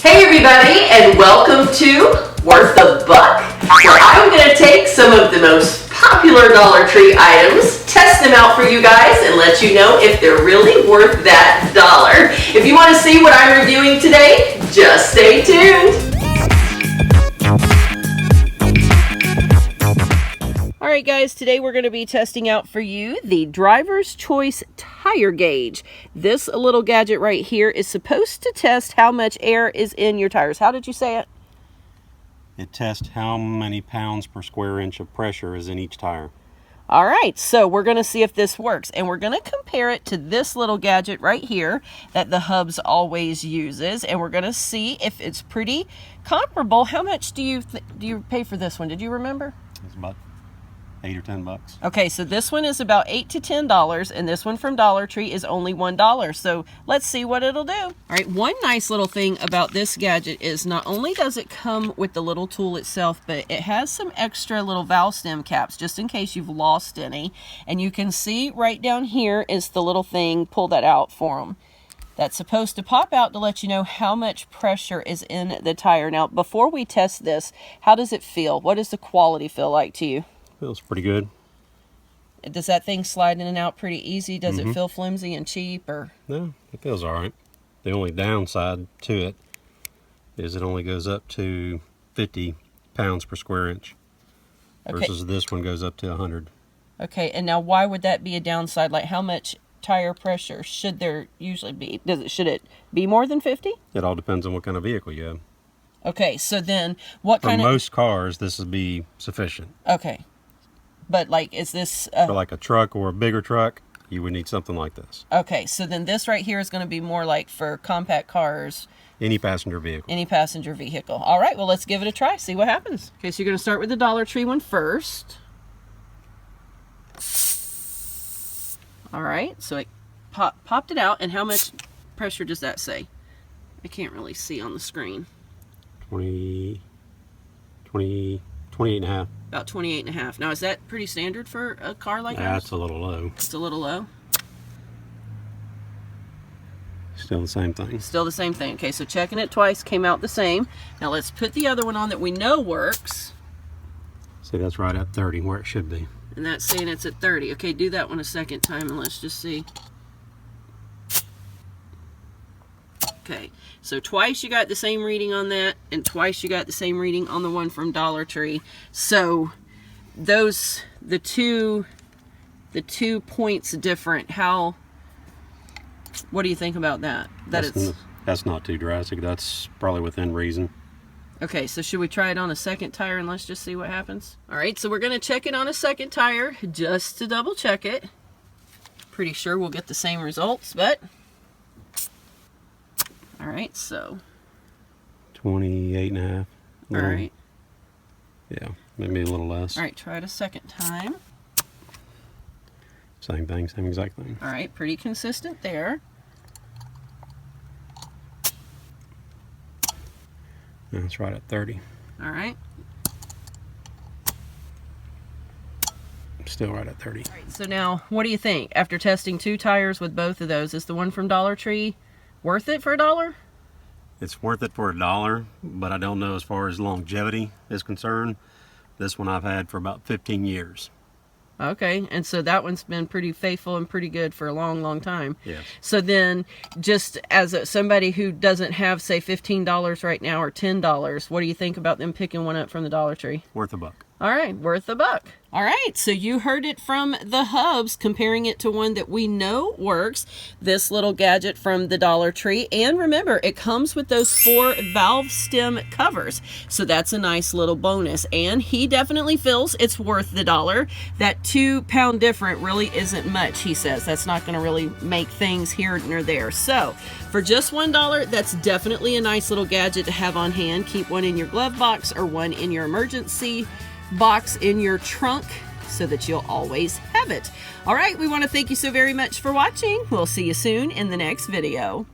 Hey everybody, and welcome to Worth a Buck, where I'm going to take some of the most popular Dollar Tree items, test them out for you guys, and let you know if they're really worth that dollar. If you want to see what I'm reviewing today, just stay tuned. Alright guys, today we're going to be testing out for you the Driver's Choice Tire Gauge. This little gadget right here is supposed to test how much air is in your tires. How did you say it? It tests how many pounds per square inch of pressure is in each tire. Alright, so we're going to see if this works, and we're going to compare it to this little gadget right here that the Hubs always uses, and we're going to see if it's pretty comparable. How much do you pay for this one? Did you remember? It's about $8 or $10. Okay, so this one is about $8 to $10, and this one from Dollar Tree is only $1. So let's see what it'll do. All right, one nice little thing about this gadget is not only does it come with the little tool itself, but it has some extra little valve stem caps just in case you've lost any. And you can see right down here is the little thing. Pull that out for them. That's supposed to pop out to let you know how much pressure is in the tire. Now, before we test this, how does it feel? What does the quality feel like to you? Feels pretty good. Does that thing slide in and out pretty easy? Does it feel flimsy and cheap? Or No, it feels all right. The only downside to it is it only goes up to 50 pounds per square inch. Okay. Versus this one goes up to 100. Okay, and now why would that be a downside? Like how much tire pressure should there usually be? Should it be more than 50? It all depends on what kind of vehicle you have. Okay, so then what kind of... For most cars, this would be sufficient. Okay. But like, is this... For like a truck or a bigger truck, you would need something like this. Okay, so then this right here is going to be more like for compact cars. Any passenger vehicle. Any passenger vehicle. All right, well, let's give it a try, see what happens. Okay, so you're going to start with the Dollar Tree one first. All right, so it popped it out, and how much pressure does that say? I can't really see on the screen. 28 and a half. About 28 and a half. Now, is that pretty standard for a car like ours? That's a little low. It's a little low. Still the same thing. Still the same thing. Okay, so checking it twice came out the same. Now let's put the other one on that we know works. See, that's right at 30 where it should be. And that's saying it's at 30. Okay, do that one a second time and let's just see. Okay, so twice you got the same reading on that, and twice you got the same reading on the one from Dollar Tree. So those, the two points different. What do you think about that? That's not too drastic. That's probably within reason. Okay, so should we try it on a second tire and let's just see what happens? All right, so we're gonna check it on a second tire just to double check it. Pretty sure we'll get the same results, but all right, so 28 and a half. All right. Yeah, maybe a little less. All right, try it a second time. Same thing, same exact thing. All right, pretty consistent there. That's right at 30. All right. Still right at 30. All right, so now, what do you think? After testing two tires with both of those, is the one from Dollar Tree worth it for $1? It's worth it for $1, but I don't know as far as longevity is concerned. This one I've had for about 15 years. Okay, and so that one's been pretty faithful and pretty good for a long, long time. Yes. So then, just as somebody who doesn't have, say, $15 right now or $10, what do you think about them picking one up from the Dollar Tree? Worth a buck. All right, worth a buck. All right, so you heard it from the Hubs, comparing it to one that we know works, this little gadget from the Dollar Tree. And remember, it comes with those 4 valve stem covers, so that's a nice little bonus. And he definitely feels it's worth the $1. That 2-pound difference really isn't much, he says. That's not going to really make things here nor there. So for just $1, that's definitely a nice little gadget to have on hand. Keep one in your glove box or one in your emergency box in your trunk so that you'll always have it. All right, we want to thank you so very much for watching. We'll see you soon in the next video.